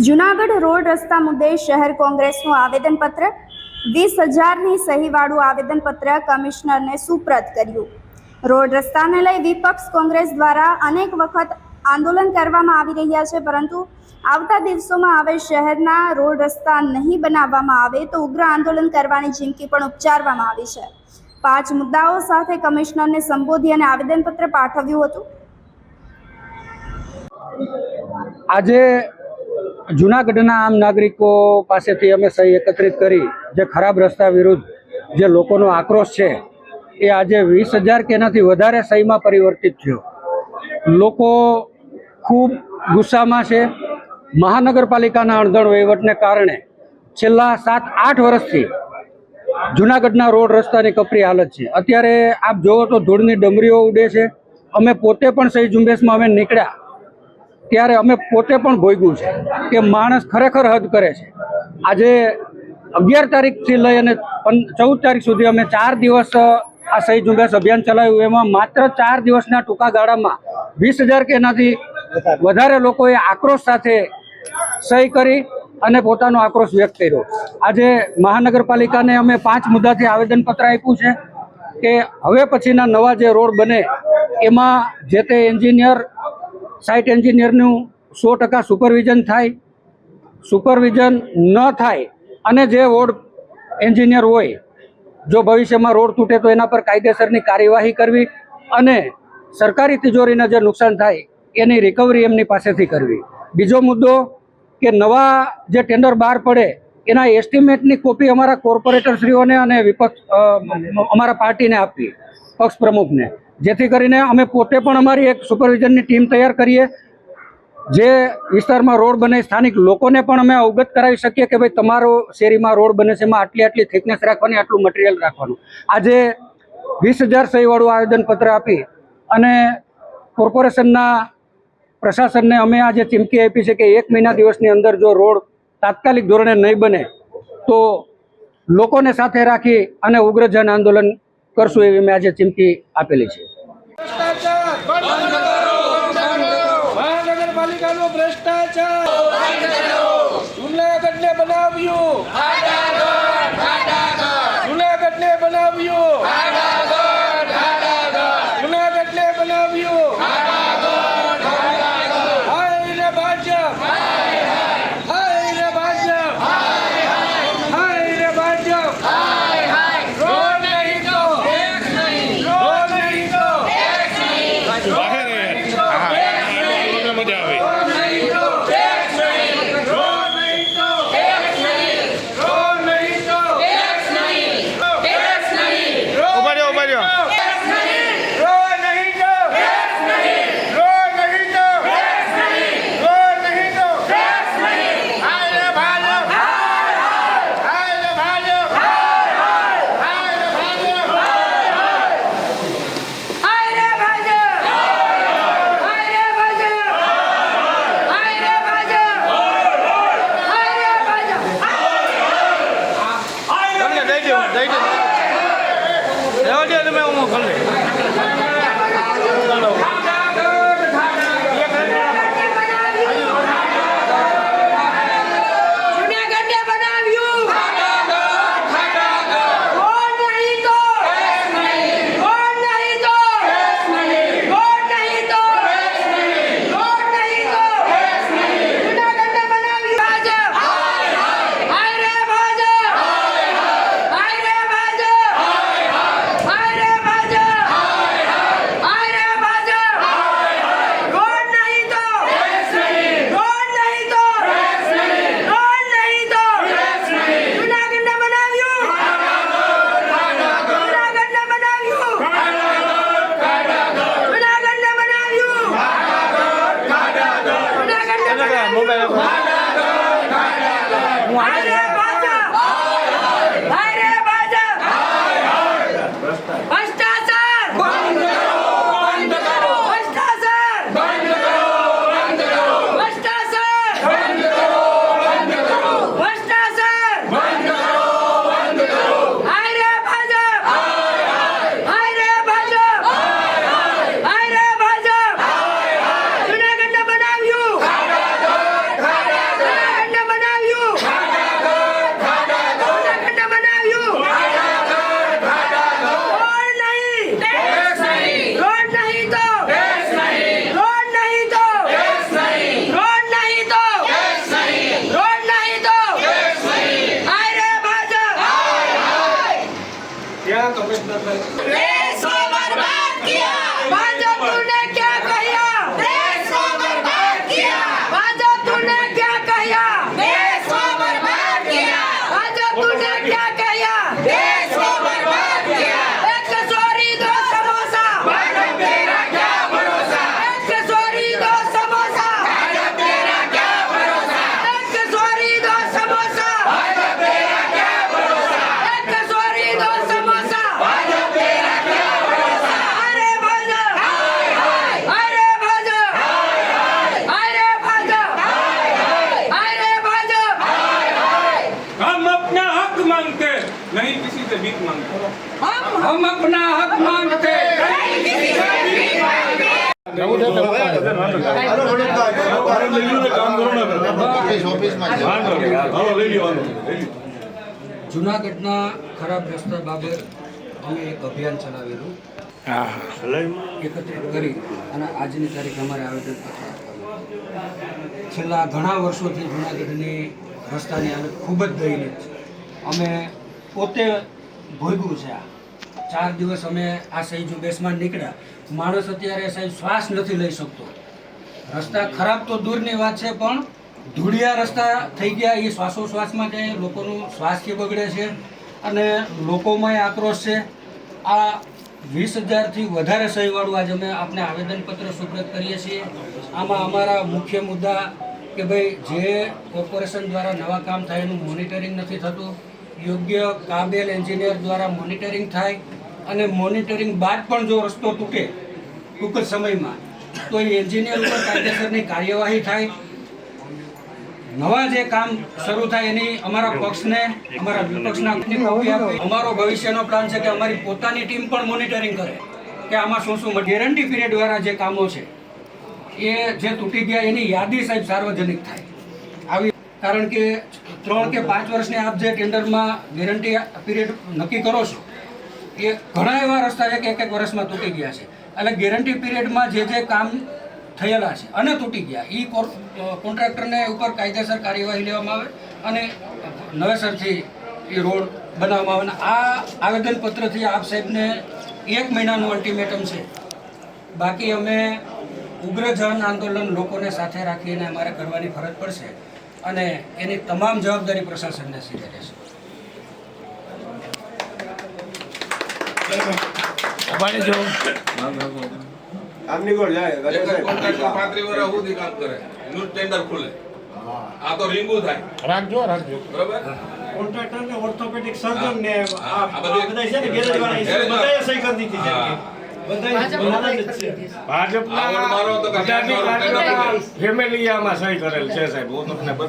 Junagadh road રસ્તા મુદ્દે શહેર કોંગ્રેસનું આવેદનપત્ર 20,000ની સહીવાળું આવેદનપત્ર કમિશનરને સુપ્રત કર્યું। રોડ રસ્તાને લઈ વિપક્ષ કોંગ્રેસ દ્વારા અનેક વખત આંદોલન કરવામાં આવી રહ્યા છે, પરંતુ આવતા દિવસોમાં હવે શહેરના રોડ રસ્તા નહીં બનાવવામાં આવે તો ઉગ્ર આંદોલન કરવાની ચીમકી પણ ઉચ્ચારવામાં આવી છે। 5 મુદ્દાઓ સાથે કમિશનરને સંબોધી અને આવેદનપત્ર પાઠવ્યું હતું। આજે જૂનાગઢના આમ નાગરિકો પાસેથી અમે સહી એકત્રિત કરી જે ખરાબ રસ્તા વિરુદ્ધ જે લોકોનો આક્રોશ છે એ આજે 20,000 કે એનાથી વધારે સહીમાં પરિવર્તિત થયો। લોકો ખૂબ ગુસ્સામાં છે। મહાનગરપાલિકાના અણધણ વહીવટને કારણે છેલ્લા 7-8 વર્ષથી જૂનાગઢના રોડ રસ્તાની કપરી હાલત છે। અત્યારે આપ જોવો તો ધૂળની ડમરીઓ ઉડે છે। અમે પોતે પણ સહી ઝુંબેશમાં અમે નીકળ્યા ત્યારે અમે પોતે પણ ભોગ્યું છે કે માણસ ખરેખર હદ કરે છે। આજે 11 તારીખથી લઈ અને 14 તારીખ સુધી અમે 4 દિવસ આ સહી ઝુંબેશ અભિયાન ચલાવ્યું। એમાં માત્ર 4 દિવસના ટૂંકા ગાળામાં 20,000 કે એનાથી વધારે લોકોએ આક્રોશ સાથે સહી કરી અને પોતાનો આક્રોશ વ્યક્ત કર્યો। આજે મહાનગરપાલિકાને અમે 5 મુદ્દાથી આવેદનપત્ર આપ્યું છે કે હવે પછીના નવા જે રોડ બને એમાં જે તે એન્જિનિયર સાઇટ એન્જિનિયરનું 100% સુપરવિઝન થાય। સુપરવિઝન ન થાય અને જે રોડ એન્જિનિયર હોય જો ભવિષ્યમાં રોડ તૂટે તો એના પર કાયદેસરની કાર્યવાહી કરવી અને સરકારી તિજોરીને જે નુકસાન થાય એની રિકવરી એમની પાસેથી કરવી। બીજો મુદ્દો કે નવા જે ટેન્ડર બહાર પડે એના એસ્ટિમેટની કોપી અમારા કોર્પોરેટરશ્રીઓને અને વિપક્ષ અમારા પાર્ટીને આપવી, પક્ષ પ્રમુખને, જેથી કરીને અમે પોતે પણ અમારી એક સુપરવિઝનની ટીમ તૈયાર કરીએ। જે વિસ્તારમાં રોડ બને સ્થાનિક લોકોને પણ અમે અવગત કરાવી શકીએ કે ભાઈ તમારો શેરીમાં રોડ બને છે, એમાં આટલી થિકનેસ રાખવાની, આટલું મટીરિયલ રાખવાનું। આજે 20,000 સહીવાળું આવેદનપત્ર આપી અને કોર્પોરેશનના પ્રશાસનને અમે આજે ચીમકી આપી છે કે 1 મહિના દિવસની અંદર જો રોડ તાત્કાલિક ધોરણે નહીં બને તો લોકોને સાથે રાખી અને ઉગ્ર જન આંદોલન કરશું એવી મેં આજે ચીમકી આપેલી છે। મહાનગરપાલિકાનો ભ્રષ્ટાચાર જૂનાગઢને બનાવ્યું, જૂનાગઢને બનાવ્યું, જૂનાગઢને બનાવ્યું। હાય રે ભાજપ, હાય રે ભાજપ, હાય રે ભાજપ। રોડ નહીં તો રોડ નહીં તો મજા આવે। हम अपना हक मांगते જુનાગઢના ખરાબ રસ્તા બાબત અમે એક અભિયાન ચલાવેલું એકત્રિત કરી અને આજની તારીખ અમારે આવેદનપત્ર આપવાનું. છેલ્લા ઘણા વર્ષોથી જુનાગઢની રસ્તાની હાલત ખૂબ જ દયનીય છે. અમે પોતે ભોગવ્યું છે. આ 4 દિવસ અમે આ સહી ઝુંબેશમાં નીકળ્યા. માણસ અત્યારે સાહેબ શ્વાસ નથી લઈ શકતો. રસ્તા ખરાબ તો દૂરની વાત છે, પણ ધૂળિયા રસ્તા થઈ ગયા. એ શ્વાસોશ્વાસ માટે લોકોનું સ્વાસ્થ્ય બગડે છે અને લોકોમાં આક્રોશ છે. આ 20,000થી વધારે સહીવાળું આજે અમે આપને આવેદનપત્ર સુપ્રત કરીએ છીએ. આમાં અમારા મુખ્ય મુદ્દા કે ભાઈ જે કોર્પોરેશન દ્વારા નવા કામ થાય એનું મોનિટરિંગ નથી થતું. યોગ્ય કાબેલ એન્જિનિયર દ્વારા મોનિટરિંગ થાય અને મોનિટરિંગ બાદ પણ જો રસ્તો તૂટે ટૂંક જ સમયમાં તો એ એન્જિનિયર ઉપર કાયદેસરની કાર્યવાહી થાય. નવા જે કામ શરૂ થાય એની અમારા પક્ષને અમારા વિપક્ષના કોપી આપી. અમારો ભવિષ્યનો પ્લાન છે કે અમારી પોતાની ટીમ પણ મોનિટરિંગ કરે કે આમાં શું શું ગેરંટી પીરિયડ વાળા જે કામો છે એ જે તૂટી ગયા એની યાદી સાહેબ સાર્વજનિક થાય. આવી કારણ કે 3 કે 5 વર્ષની આપ જે ટેન્ડરમાં ગેરંટી પીરિયડ નક્કી કરો છો એ ઘણા એવા રસ્તા છે કે 1 વર્ષમાં તૂટી ગયા છે. એટલે ગેરંટી પીરિયડમાં જે કામ થયેલા છે અને તૂટી ગયા એ કોન્ટ્રાક્ટરને ઉપર કાયદેસર કાર્યવાહી લેવામાં આવે અને નવેસરથી એ રોડ બનાવવામાં આવે. આ આવેદનપત્રથી આપ સાહેબને 1 મહિનાનું અલ્ટિમેટમ છે. બાકી અમે ઉગ્ર જન આંદોલન લોકોને સાથે રાખીને અમારે કરવાની ફરજ પડશે અને એની તમામ જવાબદારી પ્રશાસનને સીધે રહેશે. કોન્ટ્રાક્ટર ને ઓર્થોપેડિક સર્જન ને આ બધા છે ને ગેરેજ વાળા એ બધાએ સહી કરી દીધી છે. ભાજપના ફેમિલી આમાં સહી કરેલ છે સાહેબ. હું તમને